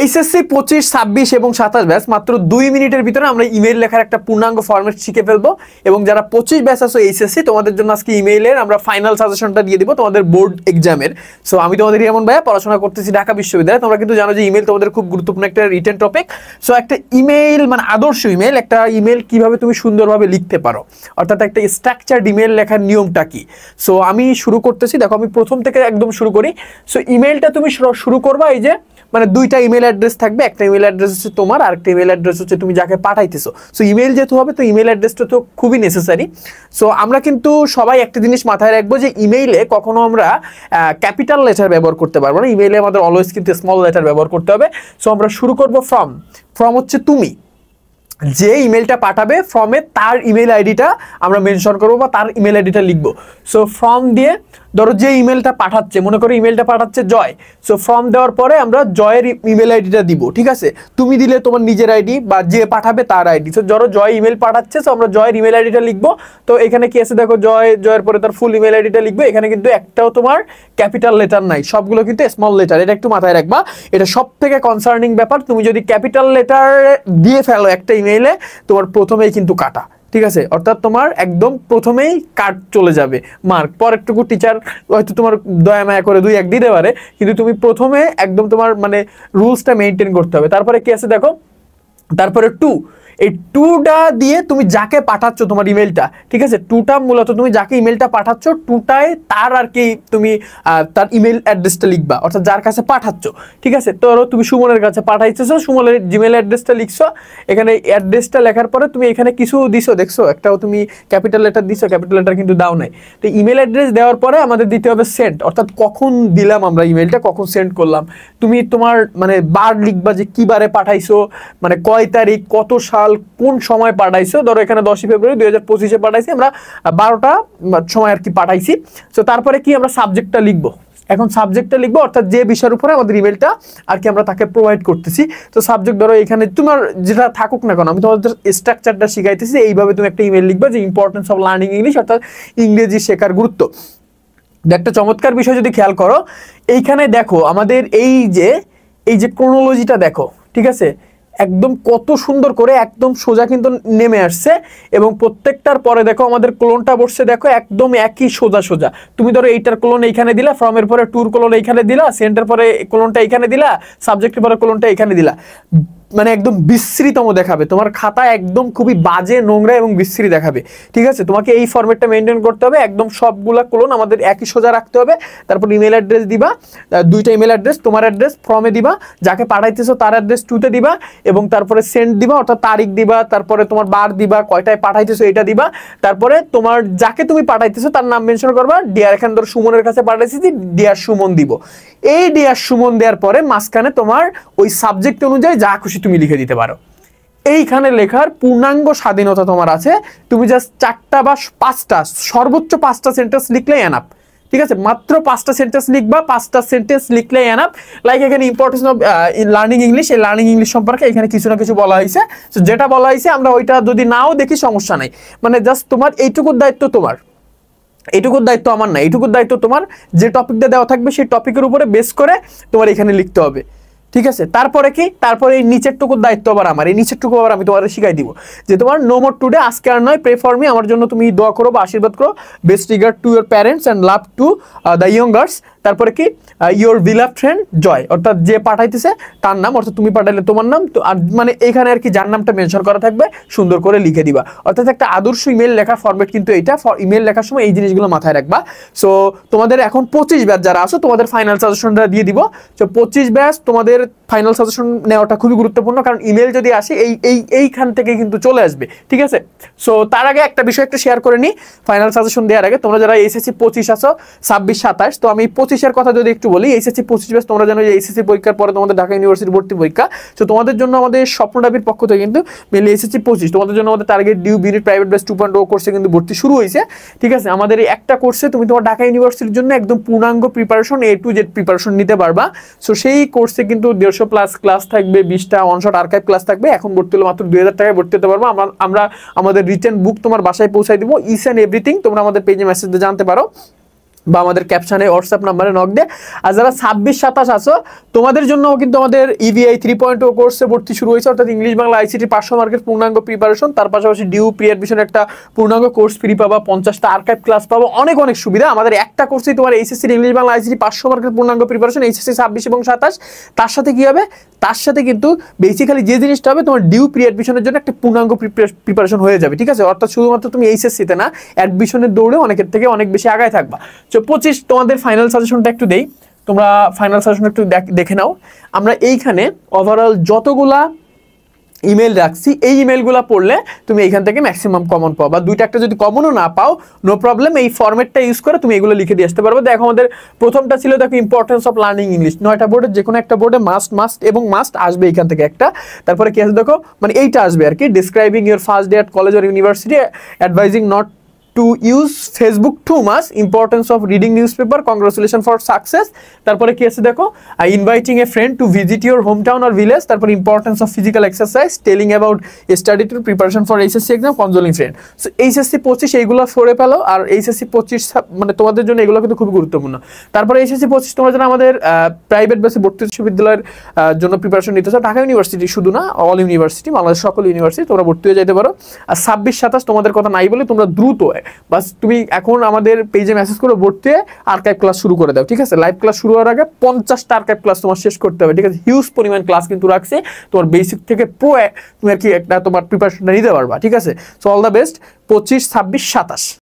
HSC 25, 26 এবং 27 batch মাত্র 2 মিনিটের ভিতরে আমরা ইমেইল লেখার একটা পূর্ণাঙ্গ ফরম্যাট শিখে ফেলবো। এবং যারা 25 ব্যাচ আছো এইচএসসি, তোমাদের জন্য আজকে ইমেইলের আমরা ফাইনাল সাজেশনটা দিয়ে দিব তোমাদের বোর্ড এক্সামের। সো আমি তোমাদের রিয়ামন ভাইয়া, পড়াশোনা করতেছি ঢাকা বিশ্ববিদ্যালয়ে। তোমরা কিন্তু জানো যে ইমেইল তোমাদের খুব গুরুত্বপূর্ণ একটা রিটেন টপিক। সো একটা ইমেইল মানে আদর্শ ইমেইল, একটা ইমেইল কিভাবে তুমি সুন্দরভাবে লিখতে পারো, অর্থাৎ একটা স্ট্রাকচারড ইমেইল লেখার নিয়মটা কি। সো আমি শুরু করতেছি, দেখো আমি প্রথম থেকে একদম শুরু করি। সো ইমেইলটা তুমি শুরু করবা, এই যে মানে দুইটা ইমেল অ্যাড্রেস থাকবে, একটা ইমেল অ্যাড্রেস হচ্ছে তোমার আর একটা ইমেল অ্যাড্রেস হচ্ছে তুমি যাকে পাঠাইতেছো। সো ইমেল যেহেতু হবে তো ইমেল অ্যাড্রেসটা তো খুবই নেসেসারি। সো আমরা কিন্তু সবাই একটা জিনিস মাথায় রাখবো যে ইমেইলে কখনো আমরা ক্যাপিটাল লেটার ব্যবহার করতে পারবো না। ইমেইলে আমাদের অলওয়েজ কিন্তু স্মল লেটার ব্যবহার করতে হবে। সো আমরা শুরু করবো ফ্রম। ফ্রম হচ্ছে তুমি, যে ইমেলটা পাঠাবে ফ্রমে তার ইমেল আইডিটা আমরা মেনশন করবো বা তার ইমেল আইডিটা লিখবো। সো ফ্রম দিয়ে ধরো যে ইমেলটা পাঠাচ্ছে, মনে করো ইমেলটা পাঠাচ্ছে জয়। সো ফ্রম দেওয়ার পরে আমরা জয়ের ইমেল আইডিটা দিব, ঠিক আছে। তুমি দিলে তোমার নিজের আইডি বা যে পাঠাবে তার আইডি। সো ধরো জয় ইমেল পাঠাচ্ছে, সো আমরা জয়ের ইমেল আইডিটা লিখবো। তো এখানে কি আছে দেখো, জয়ের পরে তার ফুল ইমেল আইডিটা লিখবে। এখানে কিন্তু একটাও তোমার ক্যাপিটাল লেটার নাই, সবগুলো কিন্তু স্মল লেটার। এটা একটু মাথায় রাখবা, এটা সব থেকে কনসার্নিং ব্যাপার। তুমি যদি ক্যাপিটাল লেটার দিয়ে ফেলো একটা ইমেইলে, তোমার প্রথমেই কিন্তু কাটা, ঠিক আছে। অর্থাৎ তোমার একদম প্রথমেই কাট চলে যাবে মার্ক। পরেরটুকু টিচার হয়তো তোমার দয়া মায়া করে 2-1 দিতে পারে, কিন্তু তুমি প্রথমে একদম তোমার মানে রুলসটা মেনটেন করতে হবে। তারপরে কি আছে দেখো, তারপরে টু। এই টুটা দিয়ে তুমি যাকে পাঠাচ্ছ তোমার ইমেলটা, ঠিক আছে, টুটা মূলত তুমি যাকে ইমেলটা পাঠাচ্ছ টুটায় তার আর কি তুমি তার ইমেল অ্যাড্রেসটা লিখবা, অর্থাৎ যার কাছে পাঠাচ্ছ, ঠিক আছে। তো তুমি সুমনের কাছে পাঠাইতেছো, সুমনের জিমেল অ্যাড্রেসটা লিখছো। এখানে অ্যাড্রেসটা লেখার পরে তুমি এখানে কিছু দিছো, দেখছো একটাও তুমি ক্যাপিটাল লেটার দিছো, ক্যাপিটাল লেটার কিন্তু দাও নাই। তো ইমেল অ্যাড্রেস দেওয়ার পরে আমাদের দিতে হবে সেন্ড, অর্থাৎ কখন দিলাম আমরা ইমেলটা, কখন সেন্ড করলাম। তুমি তোমার মানে বার লিখবা যে কি বারে পাঠাইছো, মানে কয় তারিখ, কত সাল, কোন সময় পাঠাইছো। ধরো এখানে 10 ফেব্রুয়ারি 2025 পাঠাইছি, আমরা 12টা সময় আর কি পাঠাইছি। তো তারপরে কি আমরা সাবজেক্টটা লিখবো। এখন সাবজেক্টটা লিখবো, অর্থাৎ যে বিষয়ের উপরে আমাদের ইমেলটা আর কি আমরা তাকে প্রোভাইড করতেছি। তো সাবজেক্ট ধরো এখানে তোমার যেটা থাকুক না কেন, আমি তোমাদের স্ট্রাকচারটা শিখাইতেছি। এইভাবে তুমি একটা ইমেল লিখবা যে ইম্পর্টেন্স অফ লার্নিং ইংলিশ, অর্থাৎ ইংরেজি শেখার গুরুত্ব। একটা চমৎকার বিষয় যদি খেয়াল করো, এইখানে দেখো আমাদের এই যে ক্রোনোলজিটা দেখো, ঠিক আছে, একদম কত সুন্দর করে একদম সোজা কিন্তু নেমে আসছে। এবং প্রত্যেকটার পরে দেখো আমাদের ক্লোনটা বসছে, দেখো একদম একই সোজা সোজা। তুমি ধরো এইটার ক্লোন এইখানে দিলা, ফ্রমের পরে টুর ক্লোন এইখানে দিলা, সেন্টার পরে ক্লোনটা এইখানে দিলা, সাবজেক্টের পরে ক্লোনটা এইখানে দিলা। মানে একদম বিশ্রীতম দেখাবে, তোমার খাতা একদম খুবই বাজে, নোংরা এবং বিশ্রী দেখাবে, ঠিক আছে। তোমাকে এই ফরম্যাটটা মেনটেন করতে হবে, একদম সবগুলা ক্লোন আমাদের একই সোজা রাখতে হবে। তারপর ইমেল অ্যাড্রেস দিবা, দুইটা ইমেল অ্যাড্রেস, তোমার অ্যাড্রেস ফর্মে দিবা, যাকে পাঠাইতেছো তার অ্যাড্রেস টুতে দিবা, এবং তারপরে সেন্ড দিবা, অর্থাৎ তারিখ দিবা, তারপরে তোমার বার দিবা, কয়টায় পাঠাইতেছো এটা দিবা। তারপরে তোমার যাকে তুমি পাঠাইতেছো তার নাম মেনশন করবা। ডিয়ার, এখানে ধরো সুমনের কাছে পাঠাইছি, ডিয়ার সুমন দিব। এই ডিয়ার সুমন দেওয়ার পরে মাঝখানে তোমার ওই সাবজেক্ট অনুযায়ী যা খুশি তুমি লিখে দিতে পারো। এইখানে লেখার পূর্ণাঙ্গ স্বাধীনতা তোমার আছে। তুমি জাস্ট 4টা বা 5টা, সর্বোচ্চ 5টা সেন্টেন্স লিখলেই এনাফ, ঠিক আছে। মাত্র 5টা সেন্টেন্স লিখবা, 5টা সেন্টেন্স লিখলেই এনাফ। লাইক এখানে ইম্পর্টেন্স অফ লার্নিং ইংলিশ, এই লার্নিং ইংলিশ সম্পর্কে এখানে কিছু না কিছু বলা হয়েছে। তো যেটা বলা হয়েছে আমরা ওইটা যদি নাও দেখি সমস্যা নাই, মানে জাস্ট তোমার এইটুকুর দায়িত্ব তোমার, এইটুকুর দায়িত্ব আমার না, এইটুকুর দায়িত্ব তোমার। যে টপিকটা দেওয়া থাকবে সেই টপিকের উপরে বেস করে তোমার এখানে লিখতে হবে, ঠিক আছে। তারপরে কি, তারপরে এই নিচের টুকুর দায়িত্ব আবার আমার, এই নিচের টুকু আবার আমি তোমাদের শিখাই দিব যে তোমার নো মোর টুডে, আজকে আর নয়, প্রে ফর মি, আমার জন্য তুমি দোয়া করো বা আশীর্বাদ করো, best regard to your parents and love to the youngers. তারপরে কি ইউর বিলাভ ফ্রেন্ড জয়, অর্থাৎ যে পাঠাইতেছে তার নাম, অর্থাৎ তুমি পাঠাইলে তোমার নাম। তো আর মানে এখানে আর কি যার নামটা মেনশন করা থাকবে সুন্দর করে লিখে দিবা। অর্থাৎ একটা আদর্শ ইমেল লেখার ফরম্যাট কিন্তু এইটা। ইমেল লেখার সময় এই জিনিসগুলো মাথায় রাখবা। সো তোমাদের এখন 25 ব্যাচ যারা আছো, তোমাদের ফাইনাল সাজেশনটা দিয়ে দিব। তো 25 ব্যাচ তোমাদের ফাইনাল সাজেশন নেওয়াটা খুবই গুরুত্বপূর্ণ, কারণ ইমেল যদি আসে এইখান থেকে কিন্তু চলে আসবে, ঠিক আছে। সো তার আগে একটা বিষয় একটু শেয়ার করে নিই ফাইনাল সাজেশন দেওয়ার আগে। তোমরা যারা এসএসসি 25 আছো, 26, 27, তো আমি 25-এর কথা যদি একটু বলি, এসএসসি 25 ব্যাচ তোমরা জানো যে এসএসসি পরীক্ষার পরে তোমাদের ঢাকা ইউনিভার্সিটি ভর্তি পরীক্ষা। তো তোমাদের জন্য আমাদের স্বপ্নদাবির পক্ষ থেকে কিন্তু মেনলি এসএসসি 25 তোমাদের জন্য আমাদের টার্গেট ডিউ বিনিট প্রাইভেট ব্যাচ 2.0 কোর্সে কিন্তু ভর্তি শুরু হয়েছে, ঠিক আছে। আমাদের এই একটা কোর্সে তুমি তোমার ঢাকা ইউনিভার্সিটির জন্য একদম পূর্ণাঙ্গ preparation, A to Z preparation নিতে পারবা। সো সেই কোর্সে কিন্তু 150+ ক্লাস থাকবে, 20টা অনশট আর্কাইভ ক্লাস থাকবে। এখন ভর্তি হলে মাত্র 2000 টাকায় ভর্তি হতে পারবো। আমরা আমাদের রিটেন বুক তোমার বাসায় পৌঁছাই দিব, ইচ অ্যান্ড এভরিথিং তোমরা আমাদের পেজে মেসেজ দিয়ে জানতে পারো। বা আমাদের ক্যাপশনে হোয়াটসঅ্যাপ নাম্বারে নক দে। আর যারা 26-27 আছো তোমাদের জন্য কিন্তু আমাদের EVI 3.0 কোর্সে ভর্তি শুরু হয়েছে, অর্থাৎ ইংলিশ বাংলা ICT 500 মার্কের পূর্ণাঙ্গ প্রিপারেশন, তার পাশাপাশি ডিউ প্রি অ্যাডমিশন একটা পূর্ণাঙ্গ কোর্স ফ্রি পাবা, 50টা আর্কাইভ ক্লাস পাবো, অনেক অনেক সুবিধা। আমাদের একটা কোর্সেই তোমার এইচএসসি ইংলিশ বাংলা ICT 500 মার্কের পূর্ণাঙ্গ প্রিপারেশন, এইচএসসি 26 এবং 27। তার সাথে কি হবে, তার সাথে কিন্তু বেসিক্যালি যে জিনিসটা হবে তোমার ডিউ প্রি অ্যাডমিশনের জন্য একটা পূর্ণাঙ্গ প্রিপারেশন হয়ে যাবে, ঠিক আছে? অর্থাৎ শুধুমাত্র তুমি এইচএসসিতে না, অ্যাডমিশনের দৌড়ে অনেকের থেকে অনেক বেশি আগায় থাকবা। 25 তোমাদের ফাইনাল সাজেশনটা একটু দেই, তোমরা ফাইনাল সাজেশন একটু দেখে নাও। আমরা এইখানে ওভারঅল যতগুলা ইমেল রাখছি, এই ইমেলগুলো পড়লে তুমি এইখান থেকে ম্যাক্সিমাম কমন পাও, বা দুইটা একটা যদি কমনও না পাও নো প্রবলেম, এই ফরম্যাটটা ইউজ করে তুমি এগুলো লিখে দিয়ে আসতে পারবে। দেখো আমাদের প্রথমটা ছিল দেখো ইম্পর্টেন্স অফ লার্নিং ইংলিশ, 9টা বোর্ডের যে কোনো একটা বোর্ডে মাস্ট এবং মাস্ট আসবে এইখান থেকে একটা। তারপরে কি আছে দেখো, মানে এইটা আসবে আর কি, describing your first day at college or university, advising not to use Facebook too much, importance of reading newspaper, congratulations for success। তারপরে কি আছে দেখো, inviting a friend to visit your hometown or village, তারপর importance of physical exercise, telling about study to preparation for HSC exam, consoling friend। So HSC 25 এইগুলো পড়ে পেলো, আর HSC 25 মানে তোমাদের জন্য এগুলো কিন্তু খুব গুরুত্বপূর্ণ। তারপরে HSC 25 তোমরা যারা আমাদের প্রাইভেট বেসে ভর্তি বিশ্ববিদ্যালয়ের জন্য প্রিপারেশন নিতে চাও, ঢাকা ইউনিভার্সিটি শুধু না, অল ইউনিভার্সিটি, বাংলাদেশ সকল ইউনিভার্সিটি তোমরা ভর্তি হয়ে যেতে পারো। আর 26-27 তোমাদের কথা নাই বলে তোমরা দ্রুত বাস তুমি এখন আমাদের পেজে মেসেজ করে ভর্তি আর্কাইভ ক্লাস শুরু করে দাও, ঠিক আছে? লাইভ ক্লাস শুরু হওয়ার আগে 50টা আর্কাইভ ক্লাস তোমার শেষ করতে হবে, ঠিক আছে? হিউজ পরিমাণ ক্লাস কিন্তু রাখছে, তোমার বেসিক থেকে প্রো তুমি আর কি একটা তোমার প্রিপারেশনটা নিতে পারবা, ঠিক আছে? So all the best 25, 26, 27।